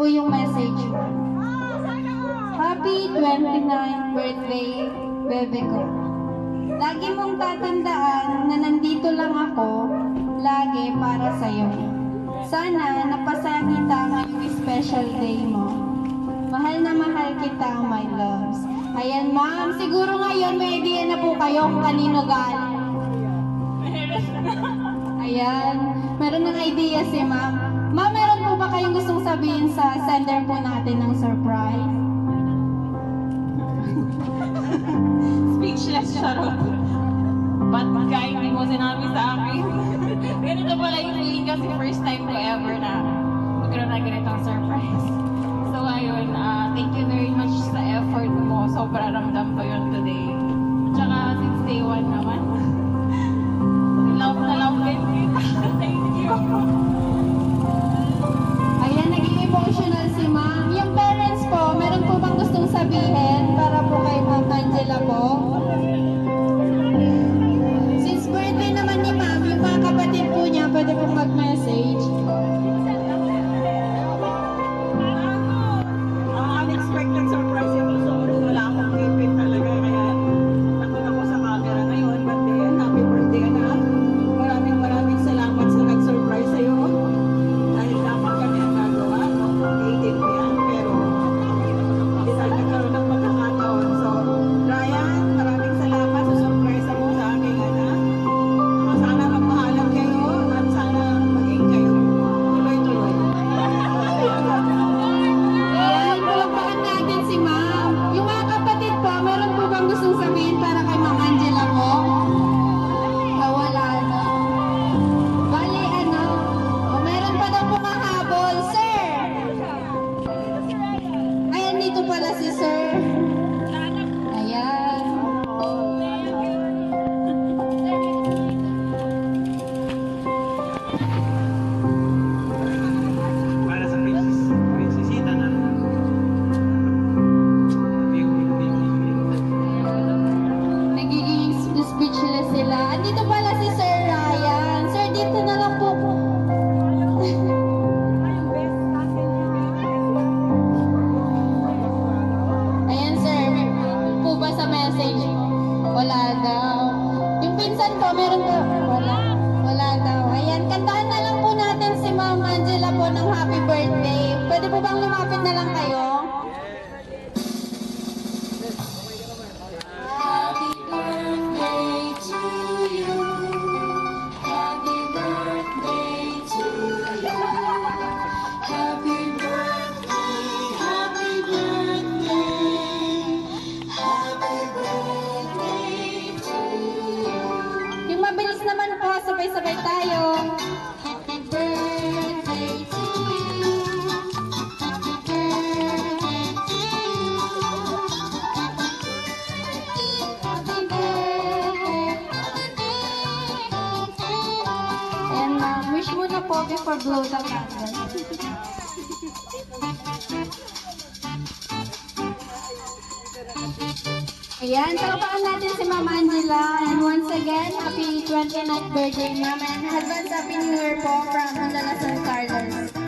po yung message mo. Happy 29th birthday, bebe ko. Lagi mong tatandaan na nandito lang ako, lagi para sa'yo. Sana napasaya kita ngayong special day mo. Mahal na mahal kita, my loves. Ayan, ma'am. Siguro ngayon may idea na po kayo kung kanino galing. Ayan. Meron ng idea si ma'am. Ma'am, meron po ba kayong gustong sabihin sa sender po natin ng surprise? Speechless, charot. Ba't kahit hindi mo sinabi sa akin? Ganito pala yung feeling kasi first time ko ever na magkaroon na ganitong surprise. So ayun, thank you very much sa effort mo. Sobra ramdam ko yun today. At saka since day one naman, love na love din kita. Thank you. Ayan, naging emotional si ma'am. Yung parents po, meron po bang gustong sabihin para po kay Ma'am Angela po? Since birthday naman ni ma'am, yung mga kapatid po niya, pwede pong mag-message. Unexpected surprise yung sorry. Wala akong ngipin talaga. Kaya takot ako sa camera ngayon. But then, happy birthday anak. Maraming salamat sa nag-surprise sa'yo. Dahil dapat kami ang gagawa. Creative ko yan. Pero, hindi tayo nagkaroon ng pagkakataon. So, Ryan, maraming salamat sa surprise mo sa aking anak. Sana magmahalan kayo at sana maging kayo tuloy-tuloy. Ayan, palakpakan natin si ma'am. Yung mga kapatid po, meron po bang gustong sabihin para kay Ma'am Angela po? Wala na. Bali, meron pa daw pumahabol. Sir! Ayan, dito pala si sir. Ayan. Para sa prinsesita na Nagiging speechless sila. Andito pala si Sir Ryan. Sir, dito na lang po. Ayan, sir. May po ba sa message mo? Wala daw. Yung pinsan ko, meron po. Wala. Wala daw. Ayan, kantahan na lang po natin si Ma'am Angela po ng happy birthday. Pwede po bang lumapit na lang kayo? Happy birthday to you. Happy birthday to you. Happy birthday, happy birthday. Happy birthday to you. Yung mabilis naman po, sabay-sabay tayo. Happy birthday to you. Happy birthday to you. Happy birthday. And wish mo na po before blow the candle. Ayan, palakpakan natin si Ma'am Angela. And once again, happy 29th birthday, Ma'am. And advance happy New Year po from Unlalove, Carlos.